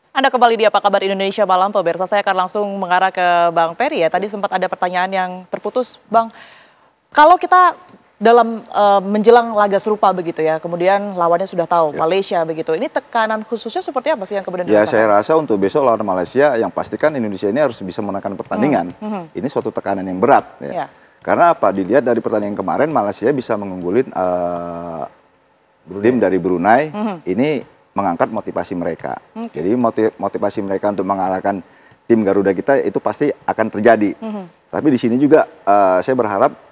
Anda kembali di Apa Kabar Indonesia Malam, pemirsa. Saya akan langsung mengarah ke Bang Peri ya. Tadi sempat ada pertanyaan yang terputus, Bang. Kalau kita dalam menjelang laga serupa begitu ya, kemudian lawannya sudah tahu, Malaysia begitu. Ini tekanan khususnya seperti apa sih yang kemudian Ya, dirasakan? saya rasa untuk besok lawan Malaysia, yang pastikan Indonesia ini harus bisa menangkan pertandingan. Ini suatu tekanan yang berat. Ya. Karena apa? Dilihat dari pertandingan kemarin, Malaysia bisa mengunggulin tim dari Brunei. Ini mengangkat motivasi mereka. Jadi motivasi mereka untuk mengalahkan tim Garuda kita itu pasti akan terjadi. Tapi di sini juga saya berharap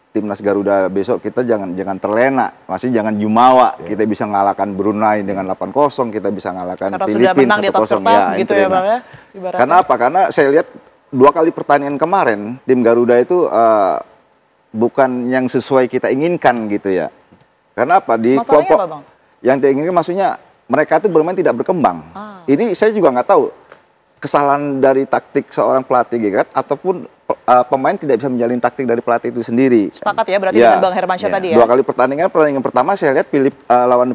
timnas Garuda besok kita jangan terlena, maksudnya jangan jumawa. Kita bisa mengalahkan Brunei dengan 8-0, kita bisa mengalahkan Filipina 1-0 gitu ya, Bang ya. Karena apa? Karena saya lihat 2 kali pertandingan kemarin tim Garuda itu bukan yang sesuai kita inginkan gitu ya. Karena apa? Di Masalahnya kelompok apa, Bang? yang diinginkan maksudnya mereka itu bermain tidak berkembang. Ini saya juga nggak tahu kesalahan dari taktik seorang pelatih Gegrat ataupun pemain tidak bisa menjalin taktik dari pelatih itu sendiri. Sepakat ya berarti dengan Bang Hermansyah tadi ya. 2 kali pertandingan pertama saya lihat lawan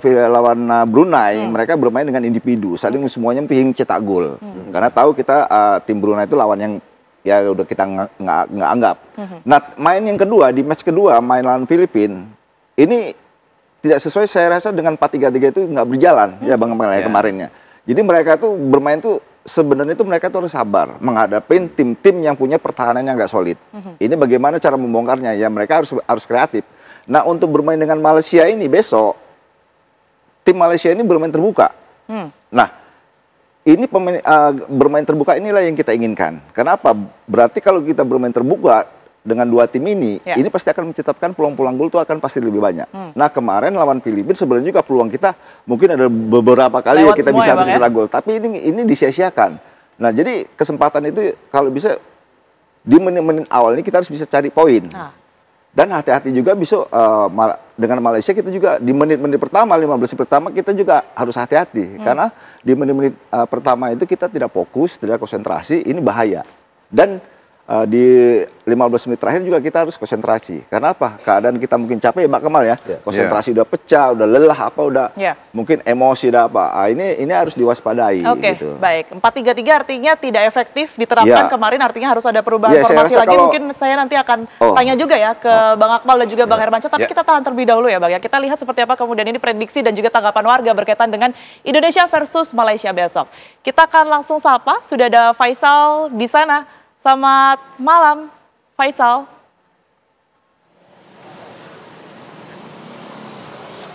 Brunei mereka bermain dengan individu, saling semuanya pengen cetak gol. Karena tahu kita tim Brunei itu lawan yang ya udah kita nggak anggap. Nah, main yang kedua di match kedua main lawan Filipina ini tidak sesuai saya rasa dengan 4-3-3 itu nggak berjalan ya Bang kemarinnya. Jadi mereka tuh bermain tuh sebenarnya itu mereka tuh harus sabar menghadapi tim-tim yang punya pertahanan yang nggak solid. Ini bagaimana cara membongkarnya ya mereka harus kreatif. Nah untuk bermain dengan Malaysia ini besok tim Malaysia ini bermain terbuka. Nah ini bermain terbuka inilah yang kita inginkan. Kenapa? Berarti kalau kita bermain terbuka dengan 2 tim ini pasti akan menciptakan peluang-peluang gol itu akan pasti lebih banyak. Nah kemarin lawan Filipina sebenarnya juga peluang kita mungkin ada beberapa kali ya kita bisa mencetak gol, tapi ini disia-siakan. Nah jadi kesempatan itu kalau bisa di menit-menit awal ini kita harus bisa cari poin. Dan hati-hati juga besok dengan Malaysia kita juga di menit-menit pertama 15 menit pertama kita juga harus hati-hati karena di menit-menit pertama itu kita tidak fokus, tidak konsentrasi, ini bahaya. Dan di 15 menit terakhir juga kita harus konsentrasi. Karena apa? Keadaan kita mungkin capek ya Mbak Kemal ya. Konsentrasi udah pecah, udah lelah mungkin emosi udah apa. Ini harus diwaspadai. Gitu. Baik. 4-3-3 artinya tidak efektif diterapkan kemarin, artinya harus ada perubahan formasi lagi. Mungkin saya nanti akan tanya juga ya ke Bang Akmal dan juga Bang Hermansyah. Tapi kita tahan terlebih dahulu ya Bang ya. Kita lihat seperti apa kemudian ini prediksi dan juga tanggapan warga berkaitan dengan Indonesia versus Malaysia besok. Kita akan langsung sapa, sudah ada Faisal di sana. Selamat malam, Faisal.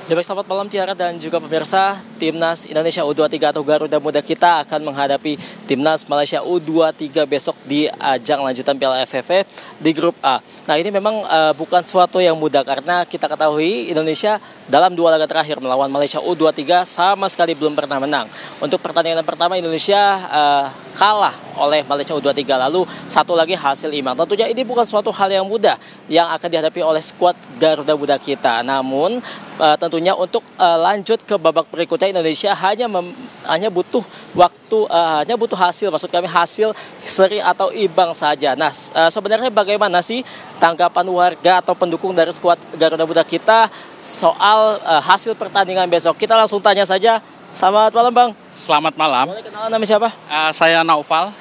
Ya baik, selamat malam Tiara dan juga pemirsa. Timnas Indonesia U23 atau Garuda Muda kita akan menghadapi Timnas Malaysia U23 besok di ajang lanjutan Piala AFF di grup A. Nah ini memang bukan sesuatu yang mudah karena kita ketahui Indonesia dalam 2 laga terakhir melawan Malaysia U23 sama sekali belum pernah menang. Untuk pertandingan pertama Indonesia kalah oleh Malaysia U23, lalu satu lagi hasil imbang. Tentunya ini bukan suatu hal yang mudah yang akan dihadapi oleh skuad Garuda Muda kita. Namun tentunya untuk lanjut ke babak berikutnya Indonesia hanya butuh waktu, hanya butuh hasil, maksud kami hasil seri atau imbang saja. Nah sebenarnya bagaimana sih tanggapan warga atau pendukung dari skuad Garuda Muda kita soal hasil pertandingan besok? Kita langsung tanya saja. Selamat malam Bang. Selamat malam. Boleh kenalan nama siapa? Saya Naufal.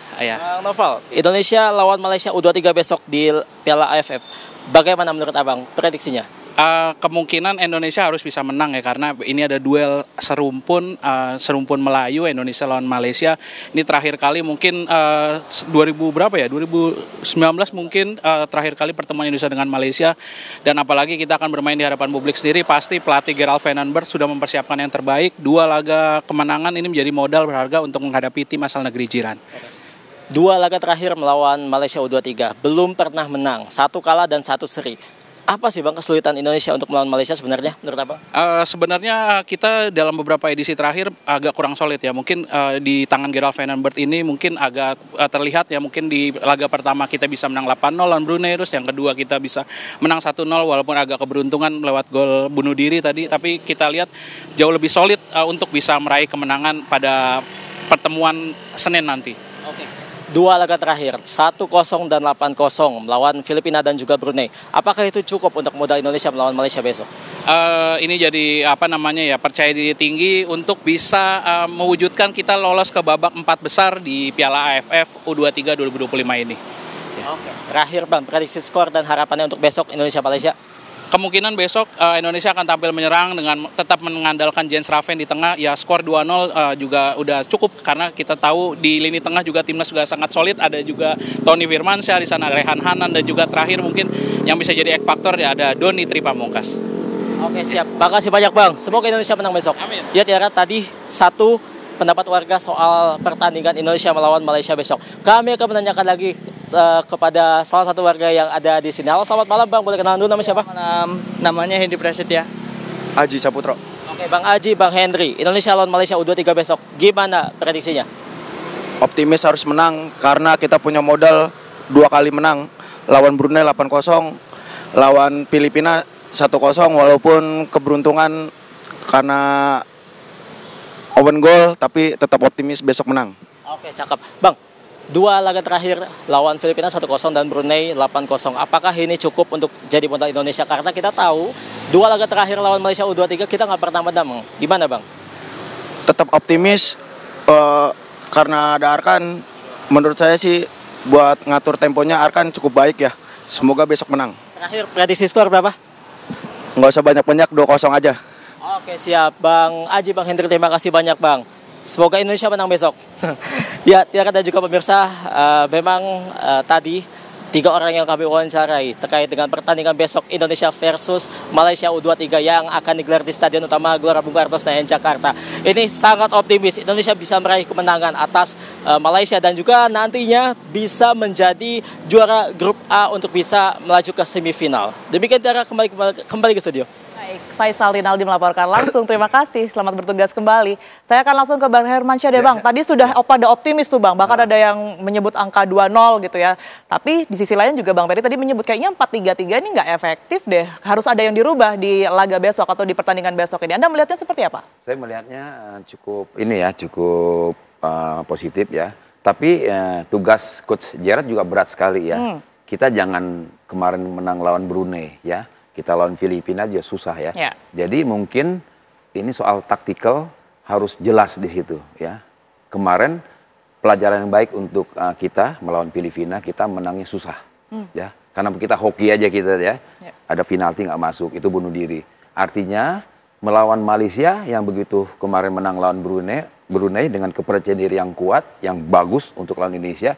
Naufal, Indonesia lawan Malaysia U23 besok di Piala AFF. Bagaimana menurut Abang prediksinya? Kemungkinan Indonesia harus bisa menang ya, karena ini ada duel serumpun Melayu Indonesia lawan Malaysia. Ini terakhir kali mungkin 2019 mungkin terakhir kali pertemuan Indonesia dengan Malaysia, dan apalagi kita akan bermain di hadapan publik sendiri, pasti pelatih Gerald Vandenberg sudah mempersiapkan yang terbaik. 2 laga kemenangan ini menjadi modal berharga untuk menghadapi tim asal negeri jiran. 2 laga terakhir melawan Malaysia U23 belum pernah menang, 1 kalah dan 1 seri. Apa sih Bang kesulitan Indonesia untuk melawan Malaysia sebenarnya menurut Abang? Sebenarnya kita dalam beberapa edisi terakhir agak kurang solid ya. Mungkin di tangan Gerald Vandenberg ini mungkin agak terlihat ya. Mungkin di laga pertama kita bisa menang 8-0 lawan Brunei, terus yang kedua kita bisa menang 1-0 walaupun agak keberuntungan lewat gol bunuh diri tadi. Tapi kita lihat jauh lebih solid untuk bisa meraih kemenangan pada pertemuan Senin nanti. Oke. dua laga terakhir 1-0 dan 8-0 melawan Filipina dan juga Brunei. Apakah itu cukup untuk modal Indonesia melawan Malaysia besok? Ini jadi percaya diri tinggi untuk bisa mewujudkan kita lolos ke babak 4 besar di Piala AFF U23 2025 ini. Oke. Terakhir Bang, prediksi skor dan harapannya untuk besok Indonesia Malaysia. Kemungkinan besok Indonesia akan tampil menyerang dengan tetap mengandalkan Jens Raven di tengah. Ya skor 2-0 juga udah cukup karena kita tahu di lini tengah juga timnas juga sangat solid. Ada juga Tony Firmansyah di sana, Rehan Hanan, dan juga terakhir mungkin yang bisa jadi X faktor ya ada Doni Tripamongkas. Oke, siap. Makasih banyak Bang. Semoga Indonesia menang besok. Amin. Ya Tiara, tadi satu pendapat warga soal pertandingan Indonesia melawan Malaysia besok. Kami akan menanyakan lagi kepada salah satu warga yang ada di sini. Halo, selamat malam Bang. Boleh kenalan dulu nama siapa? Malam. Namanya Hendy Prasetya. Aji Saputro. Oke, Bang Aji, Bang Henry. Indonesia lawan Malaysia U23 besok. Gimana prediksinya? Optimis harus menang karena kita punya modal 2 kali menang. Lawan Brunei 8-0, lawan Filipina 1-0, walaupun keberuntungan karena open goal, tapi tetap optimis besok menang. Oke, cakep. Bang, 2 laga terakhir lawan Filipina 1-0 dan Brunei 8-0. Apakah ini cukup untuk jadi modal Indonesia? Karena kita tahu 2 laga terakhir lawan Malaysia U23 kita nggak pernah menang. Gimana Bang? Tetap optimis karena ada Arkan. Menurut saya sih buat ngatur temponya Arkan cukup baik ya. Semoga besok menang. Terakhir prediksi skor berapa? Nggak usah banyak-banyak, 2-0 aja. Oke, siap. Bang Aji, Bang Hendrik, terima kasih banyak Bang. Semoga Indonesia menang besok. Ya, Tiara dan juga pemirsa, memang tadi 3 orang yang kami wawancarai terkait dengan pertandingan besok Indonesia versus Malaysia U23 yang akan digelar di Stadion Utama Gelora Bung Karno Senayan Jakarta. Ini sangat optimis Indonesia bisa meraih kemenangan atas Malaysia dan juga nantinya bisa menjadi juara grup A untuk bisa melaju ke semifinal. Demikian Tiara, kembali ke studio. Baik, Faisal Rinaldi melaporkan langsung. Terima kasih, selamat bertugas kembali. Saya akan langsung ke Bang Hermansyah deh Bang. Tadi sudah pada optimis tuh Bang, bahkan ada yang menyebut angka 2-0 gitu ya. Tapi di sisi lain juga Bang Peri tadi menyebut kayaknya 4-3-3 ini nggak efektif deh. Harus ada yang dirubah di laga besok atau di pertandingan besok ini. Anda melihatnya seperti apa? Saya melihatnya cukup positif ya. Tapi tugas Coach Gerard juga berat sekali ya. Kita jangan kemarin menang lawan Brunei ya. Kita lawan Filipina aja susah ya. Jadi mungkin ini soal taktikal harus jelas di situ ya. Kemarin pelajaran yang baik untuk kita melawan Filipina, kita menangnya susah ya. Karena kita hoki aja kita ya. Ada penalti nggak masuk, itu bunuh diri. Artinya melawan Malaysia yang begitu kemarin menang lawan Brunei dengan kepercayaan diri yang kuat, yang bagus untuk lawan Indonesia.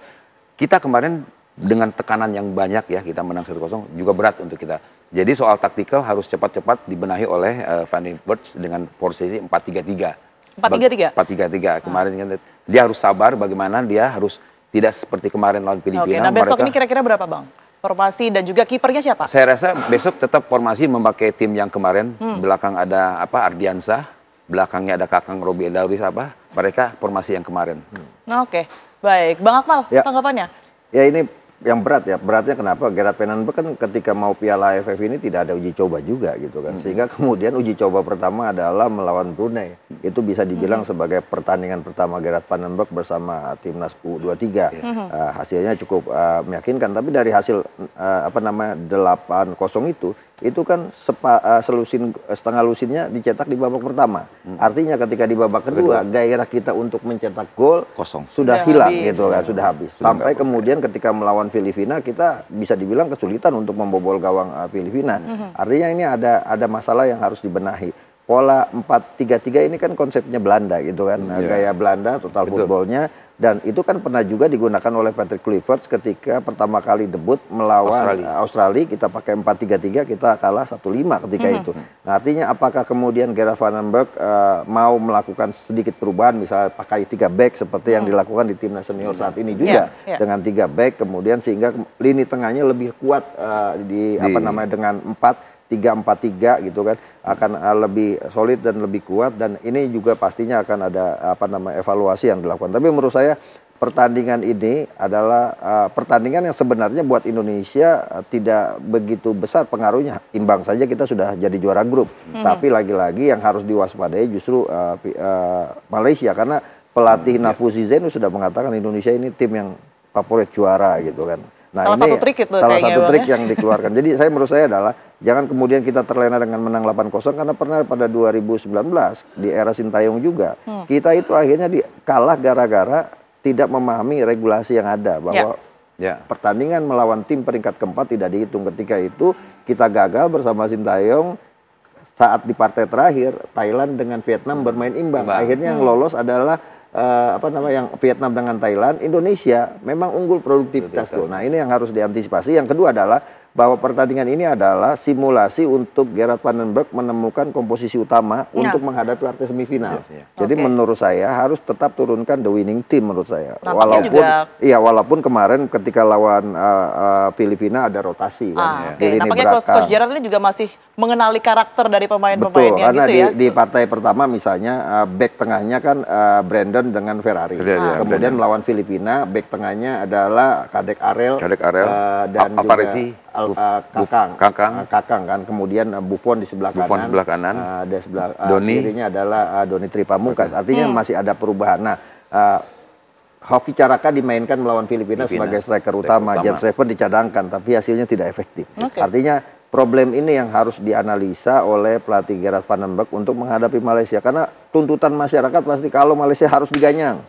Kita kemarin dengan tekanan yang banyak ya, kita menang 1-0 juga berat untuk kita. Jadi soal taktikal harus cepat-cepat dibenahi oleh Van den Bosch dengan posisi 4-3-3. 4-3-3 kemarin kan dia harus sabar bagaimana dia harus tidak seperti kemarin lawan Filipina. Oke, nah besok ini kira-kira berapa Bang? Formasi dan juga kipernya siapa? Saya rasa besok tetap formasi memakai tim yang kemarin. Belakang ada Ardiansah, belakangnya ada Kakang Robi Edauris mereka formasi yang kemarin. Oke, baik. Bang Akmal, tanggapannya? Ya ini yang berat ya, beratnya kenapa? Gerard Van den Berg kan ketika mau Piala AFF ini tidak ada uji coba juga gitu kan. Sehingga kemudian uji coba pertama adalah melawan Brunei. Itu bisa dibilang sebagai pertandingan pertama Gerard Van den Berg bersama timnas U23. Hasilnya cukup meyakinkan, tapi dari hasil 8-0 itu kan setengah lusinnya dicetak di babak pertama. Artinya ketika di babak kedua gairah kita untuk mencetak gol sudah hilang gitu kan, sudah habis. Sampai kemudian ketika melawan Filipina kita bisa dibilang kesulitan untuk membobol gawang Filipina. Artinya ini ada masalah yang harus dibenahi. Pola 4-3-3 ini kan konsepnya Belanda gitu kan, gaya Belanda total footballnya, dan itu kan pernah juga digunakan oleh Patrick Kluivert ketika pertama kali debut melawan Australia, kita pakai 4-3-3, kita kalah 1-5 ketika itu. Nah, artinya apakah kemudian Gerard Van den Berg mau melakukan sedikit perubahan, misalnya pakai 3 back seperti yang dilakukan di timnas senior saat ini juga, dengan 3 back kemudian sehingga lini tengahnya lebih kuat dengan 3-4-3 gitu kan, akan lebih solid dan lebih kuat, dan ini juga pastinya akan ada evaluasi yang dilakukan. Tapi menurut saya pertandingan ini adalah pertandingan yang sebenarnya buat Indonesia tidak begitu besar pengaruhnya. Imbang saja kita sudah jadi juara grup. Tapi lagi-lagi yang harus diwaspadai justru Malaysia, karena pelatih Nafuzi Zain sudah mengatakan Indonesia ini tim yang favorit juara gitu kan. Nah, salah satu trik itu salah satu trik ya? yang dikeluarkan. Jadi menurut saya adalah jangan kemudian kita terlena dengan menang 8-0 karena pernah pada 2019 di era Sintayong juga kita itu akhirnya kalah gara-gara tidak memahami regulasi yang ada bahwa pertandingan melawan tim peringkat keempat tidak dihitung. Ketika itu kita gagal bersama Sintayong saat di partai terakhir Thailand dengan Vietnam bermain imbang. Akhirnya yang lolos adalah yang Vietnam dengan Thailand. Indonesia memang unggul produktivitas gol. Nah, ini yang harus diantisipasi. Yang kedua adalah bahwa pertandingan ini adalah simulasi untuk Gerard Van den Berg menemukan komposisi utama untuk menghadapi partai semifinal. Jadi menurut saya harus tetap turunkan the winning team menurut saya. Walaupun kemarin ketika lawan Filipina ada rotasi kan. Nampaknya Coach Gerard ini juga masih mengenali karakter dari pemain-pemainnya karena gitu ya. Di partai pertama misalnya back tengahnya kan Brandon dengan Ferrari. Kemudian melawan Filipina back tengahnya adalah Kadek Arel dan Kakang kan. Kemudian Buffon di sebelah kanan. Di sebelah kirinya adalah Doni Tripamukas. Artinya masih ada perubahan. Nah, Hoki Caraka dimainkan melawan Filipina sebagai striker utama. Jens Reven dicadangkan, tapi hasilnya tidak efektif. Artinya problem ini yang harus dianalisa oleh pelatih Gerard Van den Berg untuk menghadapi Malaysia. Karena tuntutan masyarakat pasti kalau Malaysia harus diganyang.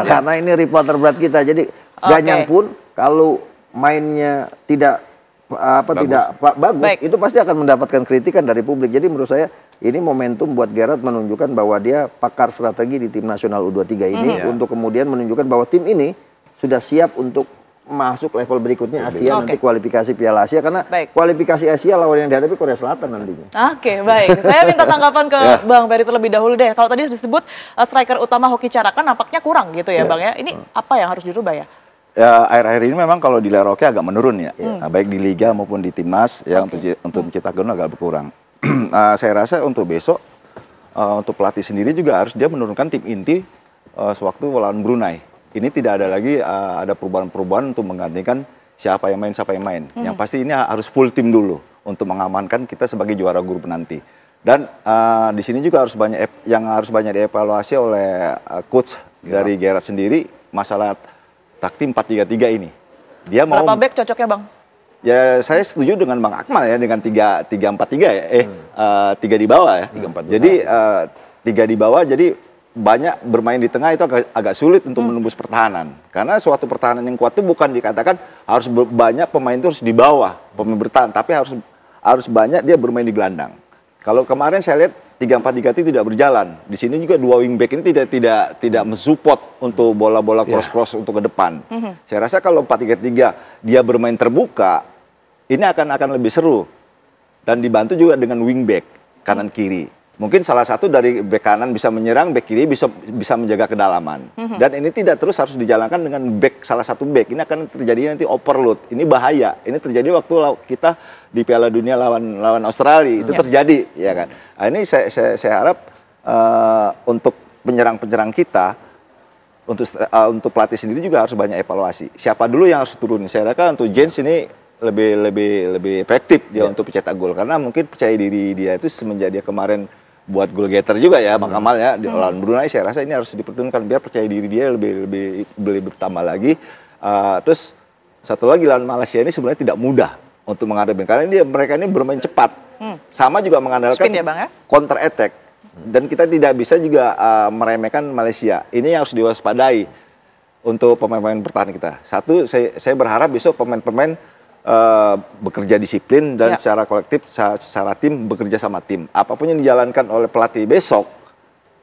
Karena ini rival terberat kita. Jadi ganyang pun kalau mainnya tidak bagus, itu pasti akan mendapatkan kritikan dari publik. Jadi menurut saya ini momentum buat Gerard menunjukkan bahwa dia pakar strategi di tim nasional U23 ini untuk kemudian menunjukkan bahwa tim ini sudah siap untuk masuk level berikutnya Asia nanti kualifikasi Piala Asia karena kualifikasi Asia lawan yang dihadapi Korea Selatan nantinya. Oke, baik. Saya minta tanggapan ke Bang Ferry terlebih dahulu deh. Kalau tadi disebut striker utama Hoki Caraka nampaknya kurang gitu ya Bang ya. Ini apa yang harus dirubah ya? Ya, akhir-akhir ini memang kalau di Leroke agak menurun ya. Baik di Liga maupun di Timnas untuk mencetak gol agak berkurang. Saya rasa untuk besok untuk pelatih sendiri juga harus dia menurunkan tim inti sewaktu lawan Brunei. Ini tidak ada lagi ada perubahan-perubahan untuk menggantikan siapa yang main. Yang pasti ini harus full tim dulu untuk mengamankan kita sebagai juara grup nanti. Dan di sini juga harus banyak dievaluasi oleh coach dari Gerard sendiri masalah taktik 4-3-3 ini. Dia mau berapa back cocoknya, Bang? Ya, saya setuju dengan Bang Akmal ya dengan 3-4-3 ya. 3 di bawah ya. 3-4 jadi 3 di bawah jadi banyak bermain di tengah itu agak sulit untuk menembus pertahanan. Karena suatu pertahanan yang kuat itu bukan dikatakan harus banyak pemain itu harus di bawah pemain bertahan, tapi harus banyak dia bermain di gelandang. Kalau kemarin saya lihat 3-4-3 itu tidak berjalan. Di sini juga 2 wingback ini tidak mensupport untuk bola-bola cross untuk ke depan. Saya rasa kalau 4-3-3 dia bermain terbuka, ini akan lebih seru. Dan dibantu juga dengan wingback kanan kiri. Mungkin salah satu dari bek kanan bisa menyerang, bek kiri bisa menjaga kedalaman. Dan ini tidak terus harus dijalankan dengan salah satu bek. Ini akan terjadi nanti overload. Ini bahaya. Ini terjadi waktu kita di Piala Dunia lawan Australia itu terjadi, ya kan. Nah, ini saya harap untuk penyerang kita, untuk pelatih sendiri juga harus banyak evaluasi. Siapa dulu yang harus turun? Saya rasa untuk Jens ini lebih efektif dia untuk pencetak gol karena mungkin percaya diri dia itu semenjak dia kemarin buat goal getter juga ya Bang Kamal ya di lawan Brunei. Saya rasa ini harus dipertontonkan biar percaya diri dia lebih bertambah lagi. Terus satu lagi lawan Malaysia ini sebenarnya tidak mudah untuk menghadapi karena mereka ini bermain cepat. Sama juga mengandalkan ya, Bang, ya? Counter attack. Dan kita tidak bisa juga meremehkan Malaysia. Ini yang harus diwaspadai untuk pemain-pemain bertahan kita. Satu, saya berharap besok pemain-pemain bekerja disiplin dan secara kolektif, secara tim bekerja sama tim. Apapun yang dijalankan oleh pelatih besok,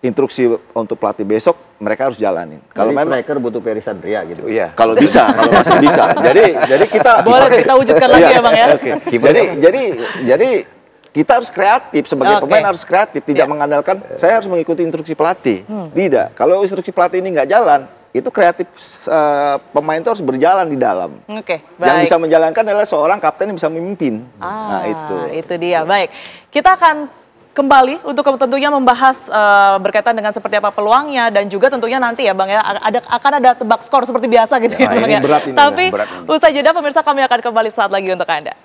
instruksi untuk pelatih besok mereka harus jalanin. Kalau memang striker butuh Ferry Sandria gitu. Iya. Kalau bisa, kalau masih bisa. Jadi kita boleh kita wujudkan lagi ya Bang ya. Jadi kita harus kreatif sebagai pemain harus kreatif, tidak mengandalkan saya harus mengikuti instruksi pelatih. Tidak. Kalau instruksi pelatih ini nggak jalan, itu kreatif pemain itu harus berjalan di dalam. Yang bisa menjalankan adalah seorang kapten yang bisa memimpin. Nah itu dia. Baik, kita akan kembali untuk tentunya membahas berkaitan dengan seperti apa peluangnya dan juga tentunya nanti ya Bang ya akan ada tebak skor seperti biasa gitu ya Bang ya. Tapi usai jeda pemirsa kami akan kembali saat lagi untuk Anda.